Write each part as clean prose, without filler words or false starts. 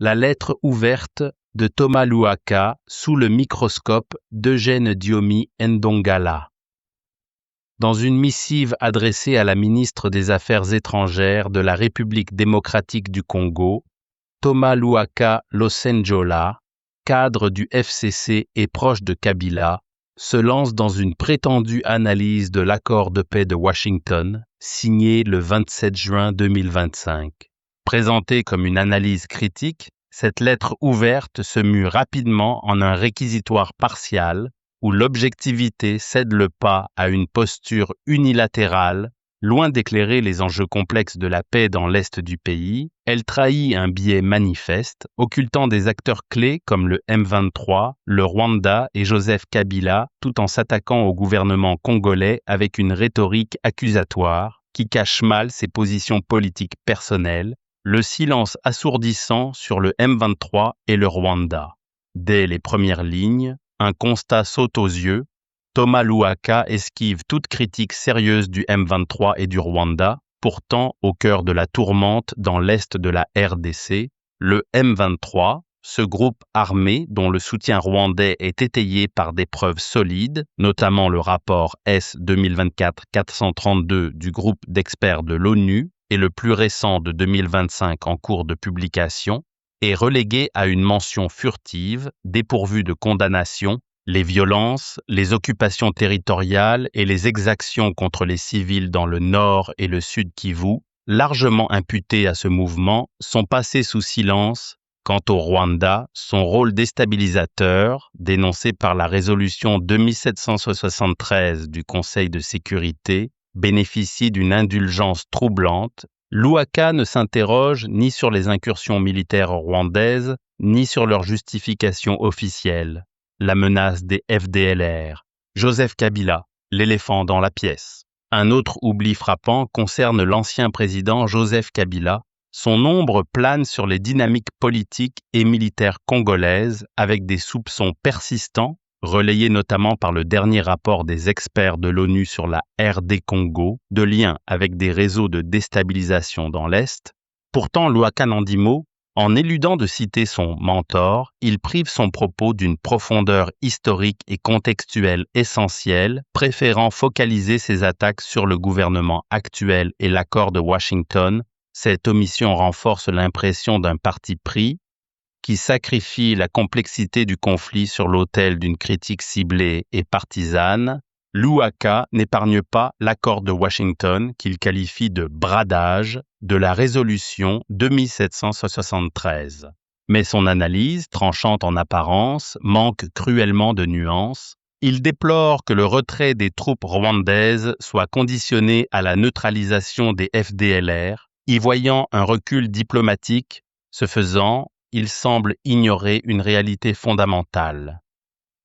La lettre ouverte de Thomas Louaka sous le microscope d'Eugène Diomi Ndongala. Dans une missive adressée à la ministre des Affaires étrangères de la République démocratique du Congo, Thomas Louaka Losenjola, cadre du FCC et proche de Kabila, se lance dans une prétendue analyse de l'accord de paix de Washington, signé le 27 juin 2025. Présentée comme une analyse critique, cette lettre ouverte se mue rapidement en un réquisitoire partial où l'objectivité cède le pas à une posture unilatérale. Loin d'éclairer les enjeux complexes de la paix dans l'est du pays, elle trahit un biais manifeste, occultant des acteurs clés comme le M23, le Rwanda et Joseph Kabila, tout en s'attaquant au gouvernement congolais avec une rhétorique accusatoire qui cache mal ses positions politiques personnelles, le silence assourdissant sur le M23 et le Rwanda. Dès les premières lignes, un constat saute aux yeux. Thomas Louaka esquive toute critique sérieuse du M23 et du Rwanda, pourtant au cœur de la tourmente dans l'est de la RDC. Le M23, ce groupe armé dont le soutien rwandais est étayé par des preuves solides, notamment le rapport S 2024-432 du groupe d'experts de l'ONU et le plus récent de 2025 en cours de publication, est relégué à une mention furtive, dépourvue de condamnation. Les violences, les occupations territoriales et les exactions contre les civils dans le nord et le sud Kivu, largement imputées à ce mouvement, sont passées sous silence. Quant au Rwanda, son rôle déstabilisateur, dénoncé par la résolution 2773 du Conseil de sécurité, bénéficie d'une indulgence troublante. Louaka ne s'interroge ni sur les incursions militaires rwandaises, ni sur leur justification officielle. La menace des FDLR, Joseph Kabila, l'éléphant dans la pièce. Un autre oubli frappant concerne l'ancien président Joseph Kabila. Son ombre plane sur les dynamiques politiques et militaires congolaises avec des soupçons persistants, relayés notamment par le dernier rapport des experts de l'ONU sur la RD Congo, de liens avec des réseaux de déstabilisation dans l'Est. Pourtant, Louaka n'en dit mot. En éludant de citer son mentor, il prive son propos d'une profondeur historique et contextuelle essentielle, préférant focaliser ses attaques sur le gouvernement actuel et l'accord de Washington. Cette omission renforce l'impression d'un parti pris qui sacrifie la complexité du conflit sur l'autel d'une critique ciblée et partisane. Louaka n'épargne pas l'accord de Washington qu'il qualifie de bradage de la résolution 2773. Mais son analyse, tranchante en apparence, manque cruellement de nuances. Il déplore que le retrait des troupes rwandaises soit conditionné à la neutralisation des FDLR, y voyant un recul diplomatique. Ce faisant, il semble ignorer une réalité fondamentale.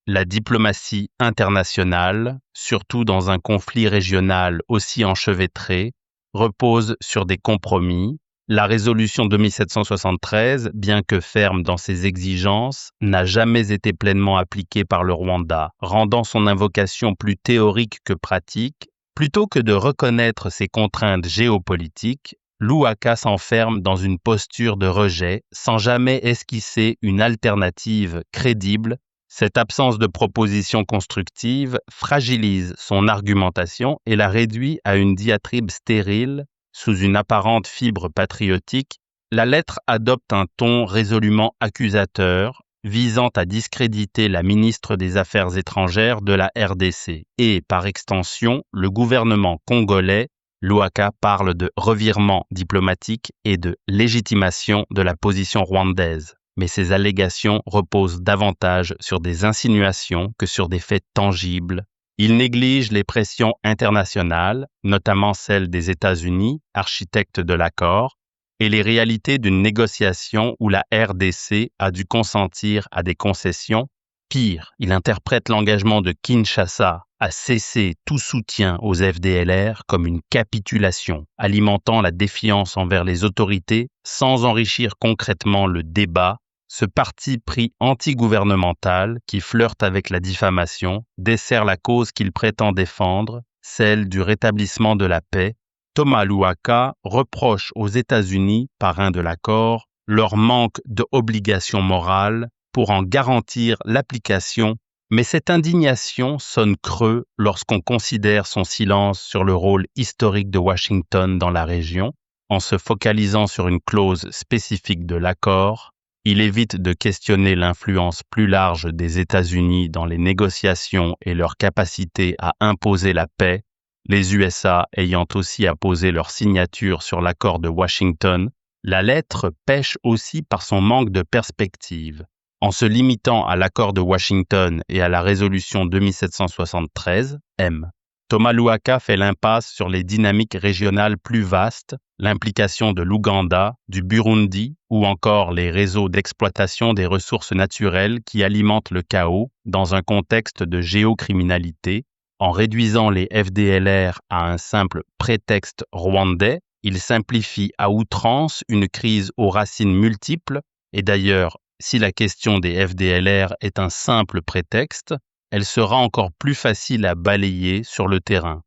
La diplomatie internationale, surtout dans un conflit régional aussi enchevêtré, repose sur des compromis. La résolution 2773, bien que ferme dans ses exigences, n'a jamais été pleinement appliquée par le Rwanda, rendant son invocation plus théorique que pratique. Plutôt que de reconnaître ses contraintes géopolitiques, Louaka s'enferme dans une posture de rejet sans jamais esquisser une alternative crédible. Cette absence de proposition constructive fragilise son argumentation et la réduit à une diatribe stérile. Sous une apparente fibre patriotique, la lettre adopte un ton résolument accusateur, visant à discréditer la ministre des Affaires étrangères de la RDC et, par extension, le gouvernement congolais. Louaka parle de revirement diplomatique et de légitimation de la position rwandaise. Mais ces allégations reposent davantage sur des insinuations que sur des faits tangibles. Il néglige les pressions internationales, notamment celles des États-Unis, architectes de l'accord, et les réalités d'une négociation où la RDC a dû consentir à des concessions. Pire, il interprète l'engagement de Kinshasa à cesser tout soutien aux FDLR comme une capitulation, alimentant la défiance envers les autorités sans enrichir concrètement le débat. Ce parti pris anti-gouvernemental qui flirte avec la diffamation dessert la cause qu'il prétend défendre, celle du rétablissement de la paix. Thomas Louaka reproche aux États-Unis, parrains de l'accord, leur manque d'obligation morale pour en garantir l'application, mais cette indignation sonne creux lorsqu'on considère son silence sur le rôle historique de Washington dans la région. En se focalisant sur une clause spécifique de l'accord, il évite de questionner l'influence plus large des États-Unis dans les négociations et leur capacité à imposer la paix, les USA ayant aussi apposé leur signature sur l'accord de Washington. La lettre pèche aussi par son manque de perspective. En se limitant à l'accord de Washington et à la résolution 2773, M. Thomas Louaka fait l'impasse sur les dynamiques régionales plus vastes, l'implication de l'Ouganda, du Burundi ou encore les réseaux d'exploitation des ressources naturelles qui alimentent le chaos dans un contexte de géocriminalité. En réduisant les FDLR à un simple prétexte rwandais, il simplifie à outrance une crise aux racines multiples, et d'ailleurs, si la question des FDLR est un simple prétexte, elle sera encore plus facile à balayer sur le terrain.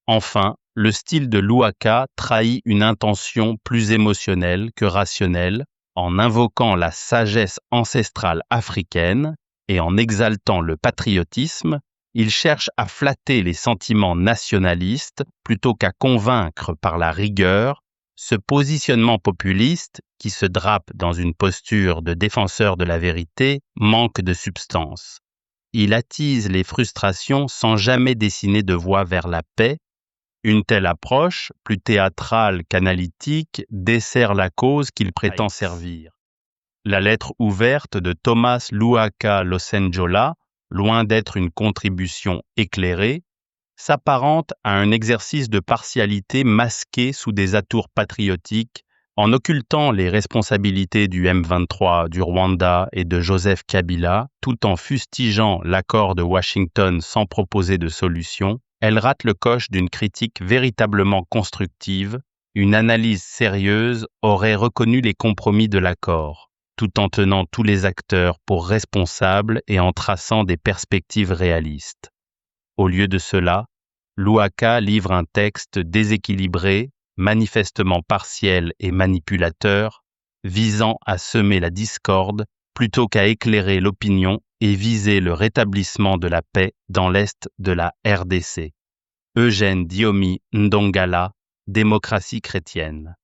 Enfin, le style de Louaka trahit une intention plus émotionnelle que rationnelle, en invoquant la sagesse ancestrale africaine et en exaltant le patriotisme. Il cherche à flatter les sentiments nationalistes plutôt qu'à convaincre par la rigueur. Ce positionnement populiste, qui se drape dans une posture de défenseur de la vérité, manque de substance. Il attise les frustrations sans jamais dessiner de voie vers la paix. Une telle approche, plus théâtrale qu'analytique, dessert la cause qu'il prétend servir. La lettre ouverte de Thomas Louaka Losenjola, loin d'être une contribution éclairée, s'apparente à un exercice de partialité masqué sous des atours patriotiques, en occultant les responsabilités du M23, du Rwanda et de Joseph Kabila, tout en fustigeant l'accord de Washington sans proposer de solution. Elle rate le coche d'une critique véritablement constructive. Une analyse sérieuse aurait reconnu les compromis de l'accord, tout en tenant tous les acteurs pour responsables et en traçant des perspectives réalistes. Au lieu de cela, Louaka livre un texte déséquilibré, manifestement partiel et manipulateur, visant à semer la discorde plutôt qu'à éclairer l'opinion et viser le rétablissement de la paix dans l'est de la RDC. Eugène Diomi Ndongala, Démocratie chrétienne.